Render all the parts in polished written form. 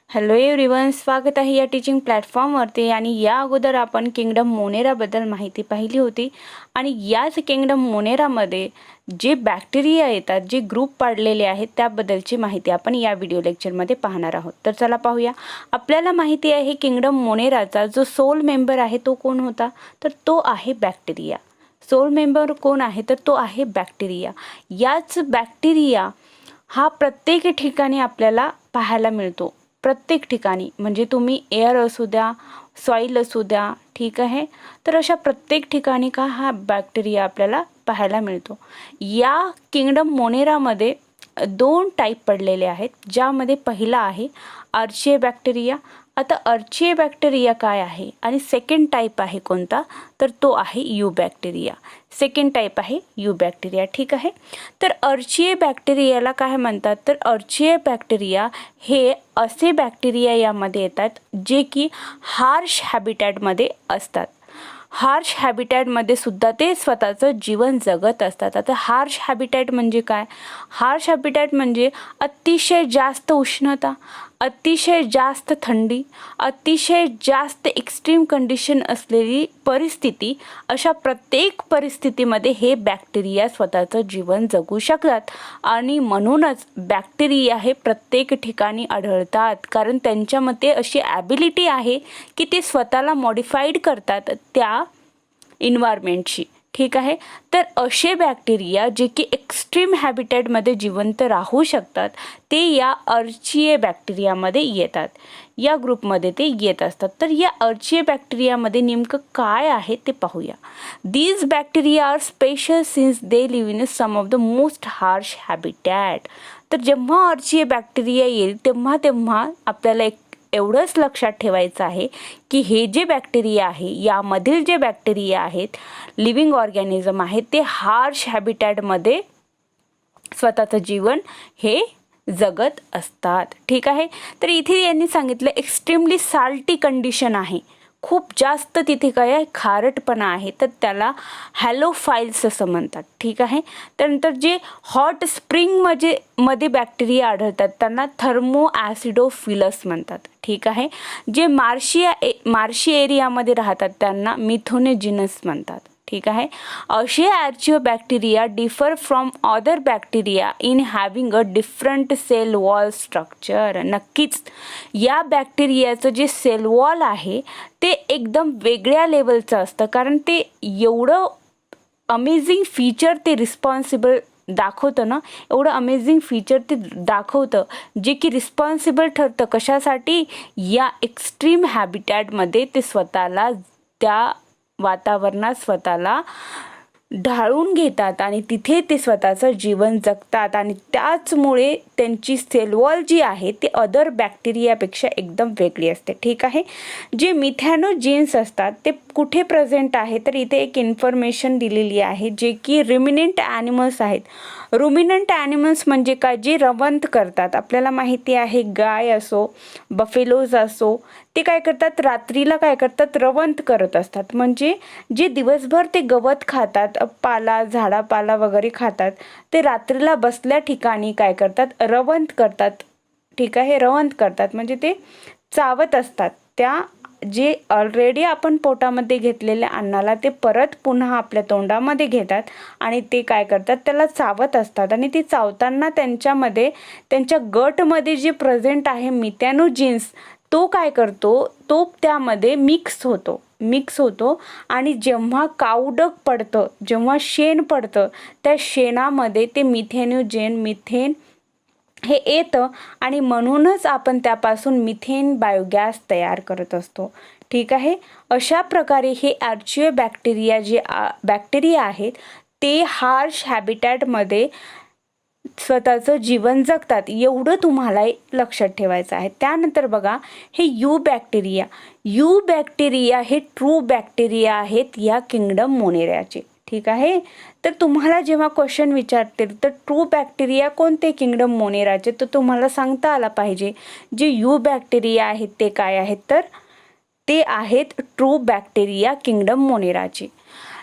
Hello everyone, स्वागत आहे या टीचिंग प्लॅटफॉर्मवरती. आणि या अगोदर आपण किंगडम मोनेराबद्दल माहिती पाहिली होती. आणि याच किंगडम मोनेरामध्ये जे बॅक्टेरिया येतात, जे ग्रुप पाडलेले आहेत, त्याबद्दलची माहिती आपण या व्हिडिओ लेक्चरमध्ये पाहणार आहोत. तर चला पाहूया. आपल्याला माहिती आहे किंगडम मोनेराचा जो सोल मेंबर आहे तो कोण होता, तर तो आहे बॅक्टेरिया. सोल मेंबर कोण आहे, तर तो आहे बॅक्टेरिया. याच बॅक्टेरिया हा प्रत्येक ठिकाणी आपल्याला पाहायला मिळतो. प्रत्येक ठिकाणी म्हणजे तुम्ही एअर असू द्या, सॉईल असू द्या, ठीक आहे. तर अशा प्रत्येक ठिकाणी का हा बॅक्टेरिया आपल्याला पाहायला मिळतो. या किंगडम मोनेरामध्ये 2 टाईप पडलेले आहेत, ज्यामध्ये पहिला आहे आर्चिए बॅक्टेरिया. आता आर्चिए बॅक्टेरिया काय आहे आणि सेकंड टाईप आहे कोणता, तर तो आहे यू बॅक्टेरिया. सेकंड टाईप आहे यू बॅक्टेरिया, ठीक आहे. तर आर्चिए बॅक्टेरियाला काय म्हणतात, तर आर्चिए बॅक्टेरिया हे असे बॅक्टेरिया यामध्ये येतात जे की हार्श हॅबिटॅटमध्ये असतात. हार्श हॅबिटॅटमध्ये सुद्धा ते स्वतःचं जीवन जगत असतात. आता हार्श हॅबिटॅट म्हणजे काय, हार्श हॅबिटॅट म्हणजे अतिशय जास्त उष्णता, अतिशय जास्त थंडी, अतिशय जास्त एक्स्ट्रीम कंडिशन असलेली परिस्थिती. अशा प्रत्येक परिस्थितीमध्ये हे बॅक्टेरिया स्वतःचं जीवन जगू शकतात. आणि म्हणूनच बॅक्टेरिया हे प्रत्येक ठिकाणी आढळतात, कारण त्यांच्यामध्ये अशी ॲबिलिटी आहे की ते स्वतःला मॉडिफाईड करतात त्या इन्व्हायरमेंटशी, ठीक आहे. तर असे बॅक्टेरिया जे की एक्स्ट्रीम हॅबिटॅटमध्ये जिवंत राहू शकतात, ते या आर्चिए बॅक्टेरियामध्ये येतात. या ग्रुपमध्ये ते येत असतात. तर या आर्चिए बॅक्टेरियामध्ये नेमकं काय आहे ते पाहूया. These bacteria are special since they live in some of the most harsh habitat. तर जेव्हा आर्चिए बॅक्टेरिया येईल तेव्हा आपल्याला एवढंच लक्षात ठेवायचं आहे की हे जे बॅक्टेरिया आहे, यामधील जे बॅक्टेरिया आहेत, लिव्हिंग ऑर्गॅनिझम आहेत, ते हार्श हॅबिटॅटमध्ये स्वतःचं जीवन हे जगत असतात, ठीक आहे. तर इथे यांनी सांगितलं एक्स्ट्रीमली साल्टी कंडिशन आहे, खूप जास्त तिथे काय आहे, खारटपणा आहे, तर त्याला हॅलोफाइल्स असं म्हणतात, ठीक आहे. त्यानंतर जे हॉट स्प्रिंगमध्ये बॅक्टेरिया आढळतात त्यांना थर्मो ॲसिडोफिलस म्हणतात, ठीक आहे. जे मार्शी एरियामध्ये राहतात त्यांना मिथोनेजिनस म्हणतात, ठीक आहे. असे archaebacteria differ from other bacteria in having a different cell wall structure. नक्कीच या बॅक्टेरियाचं जे सेल वॉल आहे ते एकदम वेगळ्या लेवलचं असतं, कारण ते एवढं अमेझिंग फीचर ते रिस्पॉन्सिबल दाखवतं ना, एवढं अमेझिंग फीचर ते दाखवतं जे की रिस्पॉन्सिबल ठरतं कशासाठी, या एक्स्ट्रीम हॅबिटॅटमध्ये ते स्वतःला त्या वातावरणात स्वतःला ढाळून घेतात आणि तिथे ते स्वतःचं जीवन जगतात. आणि त्याचमुळे त्यांची सेल वॉल जी आहे ती अदर बॅक्टेरियापेक्षा एकदम वेगळी असते, ठीक आहे. जे मिथॅनोजिन्स असतात ते कुठे प्रेझेंट आहे, तर इथे एक इन्फॉर्मेशन दिलेली आहे जे की रुमिनंट ॲनिमल्स आहेत. रुमिनंट ॲनिमल्स म्हणजे काय, जे रवंथ करतात. आपल्याला माहिती आहे गाय असो, बफेलोज असो, ते काय करतात, रात्रीला काय करतात, रवंथ करत असतात. म्हणजे जे दिवसभर ते गवत खातात, पाला, झाडापाला वगैरे खातात, ते रात्रीला बसल्या ठिकाणी काय करतात, रवंथ करतात, ठीक आहे. रवंथ करतात म्हणजे ते चावत असतात. त्या जे ऑलरेडी आपण पोटामध्ये घेतलेल्या अन्नाला ते परत पुन्हा आपल्या तोंडामध्ये घेतात आणि ते काय करतात, त्याला चावत असतात. आणि ते चावताना त्यांच्यामध्ये, त्यांच्या गटमध्ये जे प्रेझेंट आहे मिथॅनोजिन्स, तो काय करतो, तो त्यामध्ये मिक्स होतो आणि जेव्हा कावडक पडतं, जेव्हा शेण पडतं, त्या शेणामध्ये ते मिथेन हे येतं आणि म्हणूनच आपण त्यापासून मिथेन बायोगॅस तयार करत असतो, ठीक आहे. अशा प्रकारे हे आर्चिओ बॅक्टेरिया जे बॅक्टेरिया आहेत ते हार्श हॅबिटॅटमध्ये स्वतःचं जीवन जगतात, एवढं तुम्हाला लक्षात ठेवायचं आहे. त्यानंतर बघा हे यू बॅक्टेरिया हे ट्रू बॅक्टेरिया आहेत या किंगडम मोनेराचे, ठीक आहे. तर तुम्हाला जेव्हा क्वेश्चन विचारतील तर ट्रू बॅक्टेरिया कोणते किंगडम मोनेराचे, तर तुम्हाला सांगता आला पाहिजे जे यू बॅक्टेरिया आहेत ते काय आहेत, तर ते आहेत ट्रू बॅक्टेरिया किंगडम मोनेराचे.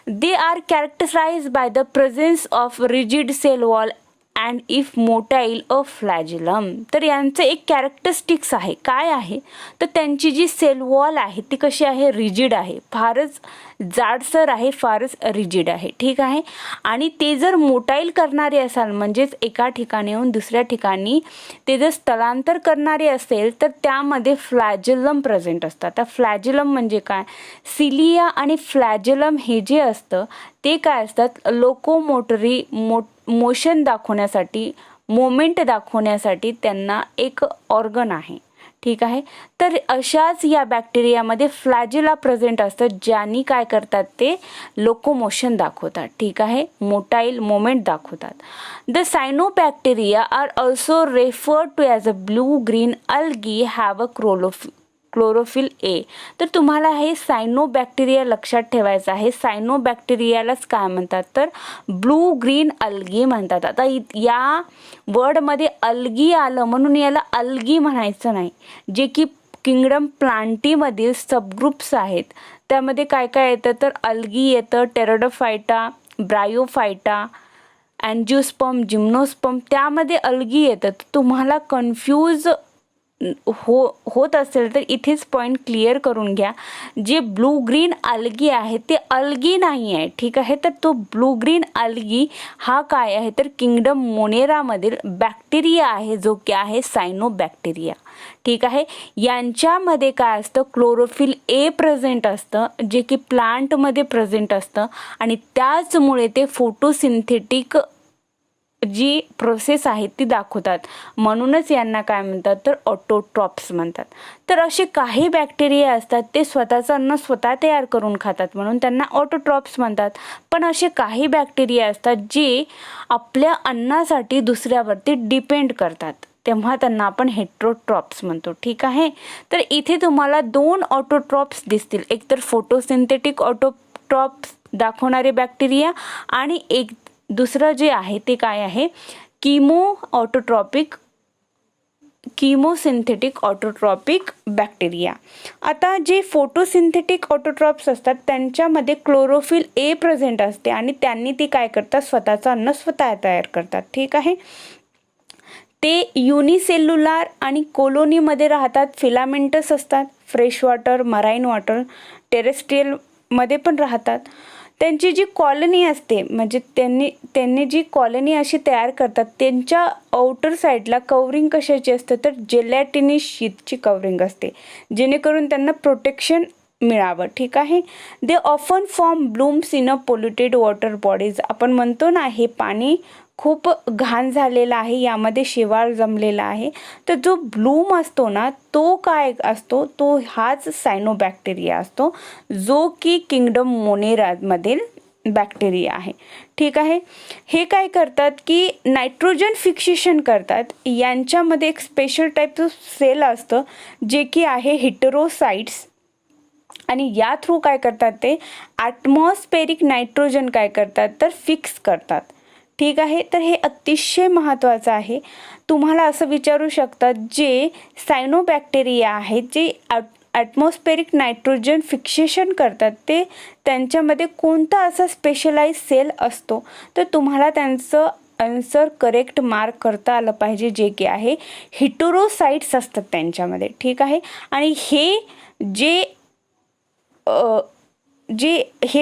They are characterized by the presence of rigid cell wall and if motile a flagellum. तर यांचं एक कॅरेक्टरिस्टिक्स आहे. काय आहे तर त्यांची जी सेल वॉल आहे ती कशी आहे, रिजिड आहे, फारच जाडसर आहे, फारच रिजिड आहे. ठीक आहे. आणि ते जर मोटाईल करणारे असाल म्हणजेच एका ठिकाणाहून दुसऱ्या ठिकाणी ते जर स्थलांतर करणारे असेल तर त्यामध्ये फ्लॅजिलम प्रेझेंट असतात. तर फ्लॅजिलम म्हणजे काय, सिलिया आणि फ्लॅजिलम हे जे असतं ते काय असतात, लोकोमोटरी मोशन दाखवण्यासाठी, मोमेंट दाखवण्यासाठी त्यांना एक ऑर्गन आहे. ठीक आहे. तर अशाच या बॅक्टेरियामध्ये फ्लॅजिला प्रेझेंट असतात, ज्यांनी काय करतात ते लोकोमोशन दाखवतात. ठीक आहे, मोटाईल मोमेंट दाखवतात. The cyanobacteria are also referred to as a blue green algae have a chlorophyll a. तर तुम्हाला हे सायनोबॅक्टेरिया लक्षात ठेवायचं आहे. सायनोबॅक्टेरियालाच काय म्हणतात तर ब्लू ग्रीन अल्गी म्हणतात. आता या वर्डमध्ये अल्गी आलं म्हणून याला अल्गी म्हणायचं नाही. जे की किंगडम प्लांटीमधील सबग्रुप्स आहेत त्यामध्ये काय काय येतं तर अल्गी येतं, टेरडोफायटा, ब्रायोफायटा, अँजिओस्पर्म, जिम्नोस्पर्म, त्यामध्ये अल्गी येतं. तुम्हाला कन्फ्यूज होत असेल तर इथेच पॉईंट क्लिअर करून घ्या. जे ब्लू ग्रीन अल्गी आहे ते अल्गी नाही आहे. ठीक आहे. तर तो ब्लू ग्रीन अल्गी हा काय आहे तर किंगडम मोनेरामधील बॅक्टेरिया आहे, जो की आहे सायनोबॅक्टेरिया. ठीक आहे. यांच्यामध्ये काय असतं, क्लोरोफिल ए प्रेझेंट असतं, जे की प्लांटमध्ये प्रेझेंट असतं आणि त्याचमुळे ते फोटोसिंथेटिक जी प्रोसेस आहे ती दाखवतात. म्हणूनच यांना काय म्हणतात तर ऑटोट्रॉप्स म्हणतात. तर असे काही बॅक्टेरिया असतात ते स्वतःचं अन्न स्वतः तयार करून खातात म्हणून त्यांना ऑटोट्रॉप्स म्हणतात. पण असे काही बॅक्टेरिया असतात जे आपल्या अन्नासाठी दुसऱ्यावरती डिपेंड करतात, तेव्हा त्यांना आपण हेट्रोट्रॉप्स म्हणतो. ठीक आहे. तर इथे तुम्हाला 2 ऑटोट्रॉप्स दिसतील, एक तर फोटोसिंथेटिक ऑटोट्रॉप्स दाखवणारे बॅक्टेरिया आणि एक दुसरं जे आहे ते काय आहे, किमोसिंथेटिक ऑटोट्रॉपिक बॅक्टेरिया. आता जे फोटोसिंथेटिक ऑटोट्रॉप्स असतात त्यांच्यामध्ये क्लोरोफिल ए प्रेझेंट असते आणि त्यांनी ती काय करतात, स्वतःचं अन्न स्वतः तयार करतात. ठीक आहे. ते युनिसेल्युलार आणि कॉलोनीमध्ये राहतात, फिलामेंटस असतात, फ्रेश वॉटर, मराईन वॉटर, टेरेस्ट्रियलमध्ये पण राहतात. त्यांची जी कॉलनी असते म्हणजे त्यांनी जी कॉलनी अशी तयार करतात त्यांच्या आउटर साईडला कवरिंग कशाची असते तर जेलॅटिनी शीटची कवरिंग असते, जेणेकरून त्यांना प्रोटेक्शन मिळावं. ठीक आहे. They often form blooms in a polluted water bodies. आपण म्हणतो ना हे पाणी खूप घाण झालेला आहे, यामध्ये शेवाळ जमलेला आहे, तर जो ब्लूम असतो ना तो काय असतो, तो हाच सायनोबॅक्टेरिया असतो, जो की किंगडम मोनेरामधील बॅक्टेरिया आहे. ठीक आहे. हे काय करतात की नायट्रोजन फिक्सेशन करतात. यांच्यामध्ये एक स्पेशल टाईप ऑफ सेल असतं जे की आहे हिटेरोसाइट्स आणि या थ्रू काय करतात ते ॲटमॉस्फेरिक नायट्रोजन काय करतात तर फिक्स करतात. ठीक आहे. तर हे अतिशय महत्त्वाचं आहे. तुम्हाला असं विचारू शकतात जे सायनोबॅक्टेरिया आहेत जे ॲटमॉस्फेरिक नायट्रोजन फिक्सेशन करतात ते त्यांच्यामध्ये कोणता असा स्पेशलाइज सेल असतो, तर तुम्हाला त्यांचं आन्सर करेक्ट मार्क करता आलं पाहिजे, जे की आहे हिटेरोसाइट्स असतात त्यांच्यामध्ये. ठीक आहे. आणि हे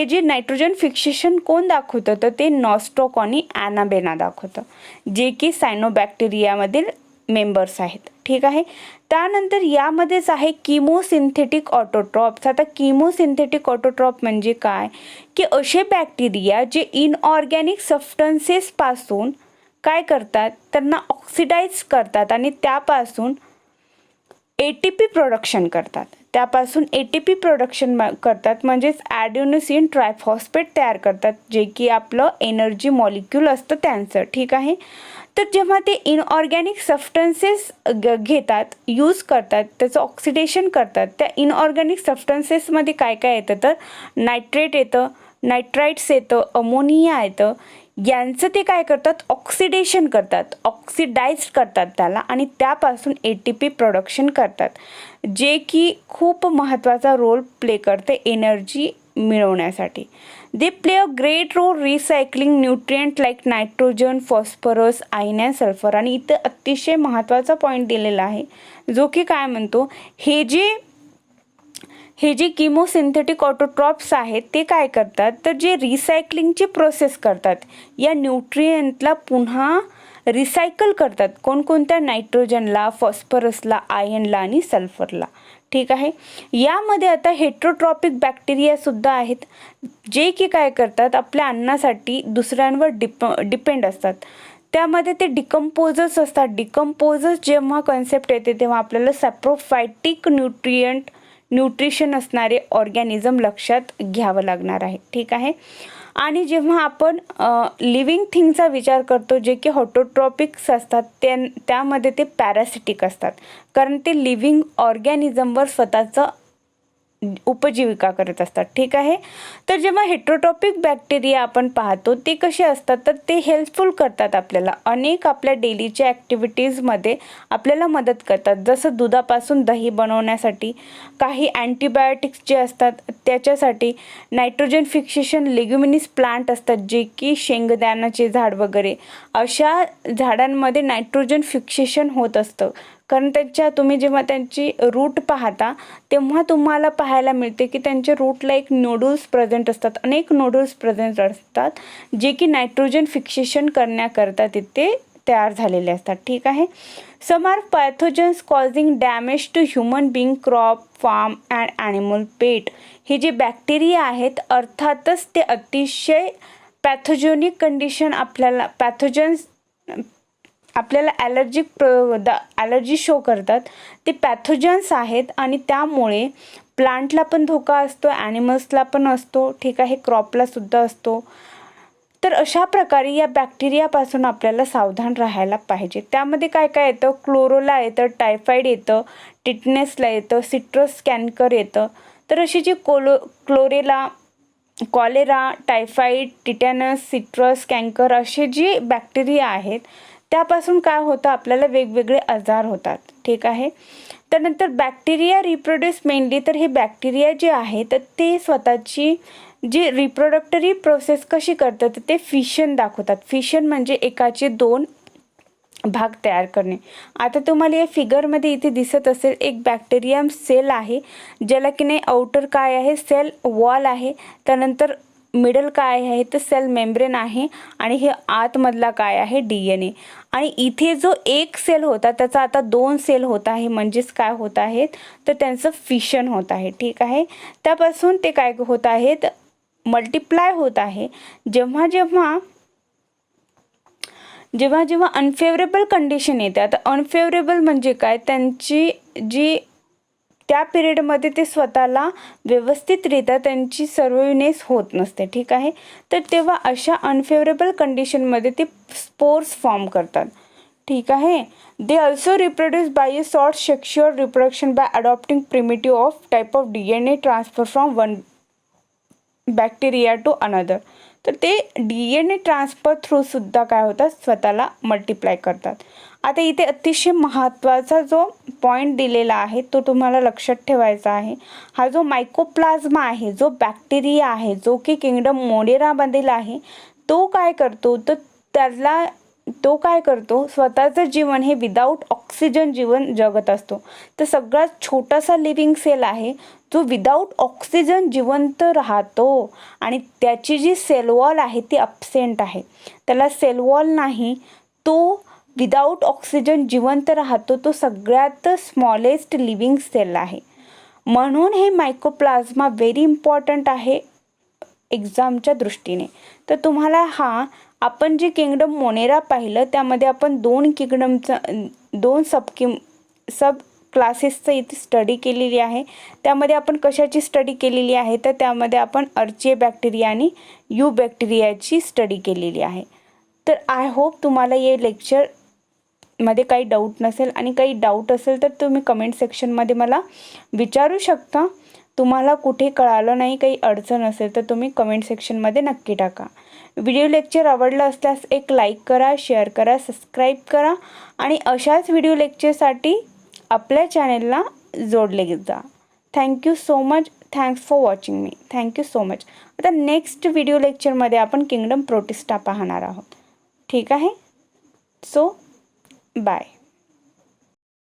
जे नायट्रोजन फिक्सेशन कोण दाखवतं तर ते नॉस्टॉक आणि ॲनाबेना दाखवतं, जे की सायनोबॅक्टेरियामधील मेंबर्स आहेत. ठीक आहे. त्यानंतर यामध्येच आहे किमोसिंथेटिक ऑटोट्रॉप्स. आता किमोसिंथेटिक ऑटोट्रॉप म्हणजे काय की असे बॅक्टेरिया जे इनऑर्गॅनिक सबस्टन्सेसपासून काय करतात त्यांना ऑक्सिडाइज करतात आणि त्यापासून ATP प्रोडक्शन करतात. म्हणजेच ॲडेनोसिन ट्रायफॉस्फेट तयार करतात, जे की आपलं एनर्जी मॉलिक्यूल असतं त्यांचं. ठीक आहे. तर जेव्हा ते इनऑर्गॅनिक सबस्टन्सेस घेतात, यूज करतात, त्याचं ऑक्सिडेशन करतात, त्या इनऑर्गॅनिक सबस्टन्सेसमध्ये काय काय येतं तर नायट्रेट येतं, नायट्राइट्स येतं, अमोनिया येतं. यांचं ते काय करतात ऑक्सिडेशन करतात, ऑक्सिडाइज करतात त्याला आणि त्यापासून ATP प्रोडक्शन करतात, जे की खूप महत्त्वाचा रोल प्ले करते एनर्जी मिळवण्यासाठी. They play a great role recycling nutrient like nitrogen, phosphorus, iron and sulphur. आणि इथं अतिशय महत्त्वाचा पॉईंट दिलेला आहे जो की काय म्हणतो, हे जे किमोसिंथेटिक ऑटोट्रॉप्स आहेत ते काय करतात, तर जे रिसायकलिंगची प्रोसेस करतात, या न्यूट्रिएंटला पुन्हा रिसायकल करतात. कोणकोणत्या? नायट्रोजनला, फॉस्फरसला, आयर्नला आणि सल्फरला. ठीक आहे. यामध्ये आता हेट्रोट्रॉपिक बॅक्टेरियासुद्धा आहेत जे की काय करतात, आपल्या अन्नासाठी दुसऱ्यांवर डिपेंड असतात. त्यामध्ये ते डिकम्पोजर्स असतात. डिकम्पोजर्स जेव्हा कन्सेप्ट येते तेव्हा आपल्याला सॅप्रोफायटिक न्यूट्रिशन असणारे ऑर्गॅनिझम लक्षात घ्यावं लागणार आहे. ठीक आहे. आणि जेव्हा आपण लिव्हिंग थिंगचा विचार करतो जे की ऑटोट्रॉपिक्स असतात, त्यामध्ये ते पॅरासिटिक असतात, कारण ते लिव्हिंग ऑर्गॅनिझमवर स्वतःचं उपजीविका करत असतात. ठीक आहे. तर जेव्हा हेट्रोट्रॉपिक बॅक्टेरिया आपण पाहतो ते कसे असतात, तर ते हेल्पफुल करतात आपल्याला. अनेक आपल्या डेलीच्या ॲक्टिव्हिटीजमध्ये आपल्याला मदत करतात. जसं दुधापासून दही बनवण्यासाठी, काही अँटीबायोटिक्स जे असतात त्याच्यासाठी, नायट्रोजन फिक्सेशन लेग्युमिनिस प्लांट असतात जे की शेंगदाण्याचे झाड वगैरे, अशा झाडांमध्ये नायट्रोजन फिक्सेशन होत असतं. कारण तुम्ही जेव्हा त्यांची रूट पाहता तेव्हा तुम्हाला पाहायला मिळते की त्यांच्या रूटला एक नोडल्स प्रेझेंट असतात, अनेक नोडल्स प्रेझेंट असतात जे की नायट्रोजन फिक्सेशन करण्याकरता तिथे तयार झालेले असतात. ठीक आहे. Some are pathogens causing damage to human being, crop, farm and animal, pet. हे जे बॅक्टेरिया आहेत अर्थातच ते अतिशय पॅथोजेनिक कंडिशन आपल्याला ॲलर्जी शो करतात. ते पॅथोजन्स आहेत आणि त्यामुळे प्लांटला पण धोका असतो, ॲनिमल्सला पण असतो. ठीक आहे. क्रॉपला सुद्धा असतो. तर अशा प्रकारे या बॅक्टेरियापासून आपल्याला सावधान राहायला पाहिजे. त्यामध्ये काय काय येतं? क्लोरोला येतं, टायफॉईड येतं, टिटनेसला येतं, सिट्रस कॅन्कर येतं. तर अशी जी cholera, typhoid, tetanus, citrus canker असे जे बॅक्टेरिया आहेत त्यापासून काय होतं, आपल्याला वेगवेगळे आजार होतात. ठीक आहे. त्यानंतर बॅक्टेरिया रिप्रोड्यूस मेनली, तर हे बॅक्टेरिया जे आहेत ते स्वतःची जी रिप्रोडक्टरी प्रोसेस कशी करतात ते फिशन दाखवतात. फिशन म्हणजे एकाचे दोन भाग तयार करणे. आता तुम्हाला या फिगरमध्ये इथे दिसत असेल एक बॅक्टेरियम सेल आहे, ज्याला की नाही आउटर काय आहे, सेल वॉल आहे. त्यानंतर मिडल काय आहे तर सेल मेम्ब्रेन आहे आणि हे आतमधला काय आहे, DNA. आणि इथे जो एक सेल होता त्याचा आता 2 सेल होत आहे, म्हणजेच काय होत आहेत तर त्यांचं फिशन होत आहे. ठीक आहे. त्यापासून ते काय होत आहेत, मल्टिप्लाय होत आहे. जेव्हा अनफेवरेबल कंडिशन येते. आता अनफेवरेबल म्हणजे काय, त्यांची जी त्या पिरियडमध्ये ते स्वतःला व्यवस्थितरित्या त्यांची सर्व्हाइव्हनेस होत नसते. ठीक आहे. तर तेव्हा अशा अनफेवरेबल कंडिशनमध्ये ते स्पोर्स फॉर्म करतात. ठीक आहे. They also reproduce by a short sexual reproduction by adopting primitive of type of DNA transfer from one bacteria to another. तर ते DNA ट्रान्सफर थ्रू सुद्धा काय होतात, स्वतःला मल्टिप्लाय करतात. आता इथे अतिशय महत्त्वाचा जो पॉईंट दिलेला आहे तो तुम्हाला लक्षात ठेवायचा आहे. हा जो मायकोप्लाझ्मा आहे, जो बॅक्टेरिया आहे, जो की किंगडम मोनेरामधील आहे, तो काय करतो स्वतःचं जीवन हे विदाऊट ऑक्सिजन जीवन जगत असतो. तर सगळ्यात छोटासा लिव्हिंग सेल आहे जो विदाऊट ऑक्सिजन जिवंत राहतो आणि त्याची जी सेल वॉल आहे ती अब्सेंट आहे. त्याला सेल वॉल नाही, तो विदाऊट ऑक्सिजन जिवंत राहतो. तो सगळ्यात स्मॉलेस्ट लिव्हिंग सेल आहे. म्हणून हे मायकोप्लाझ्मा व्हेरी इम्पॉर्टंट आहे एक्झामच्या दृष्टीने. तर तुम्हाला आपण जे किंगडम मोनेरा पाहिलं त्यामध्ये आपण 2 सब क्लासेसचं इथे स्टडी केलेली आहे. त्यामध्ये आपण कशाची स्टडी केलेली आहे तर त्यामध्ये आपण अर्चिया बॅक्टेरिया आणि यू बॅक्टेरियाची स्टडी केलेली आहे. तर आय होप तुम्हाला हे लेक्चरमध्ये काही डाऊट नसेल, आणि काही डाऊट असेल तर तुम्ही कमेंट सेक्शनमध्ये मला विचारू शकता. तुम्हाला कुठे कळालं नाही, काही अडचण असेल तर तुम्ही कमेंट सेक्शनमध्ये नक्की टाका. व्हिडिओ लेक्चर आवडला असल्यास एक लाईक करा, शेअर करा, सबस्क्राईब करा आणि अशाच व्हिडिओ लेक्चरसाठी आपल्या चॅनेलला जोडले जा. Thank you so much. Thanks for watching me. Thank you so much. आता नेक्स्ट व्हिडिओ लेक्चरमध्ये आपण किंगडम प्रोटिस्टा पाहणार आहोत. ठीक आहे. So bye.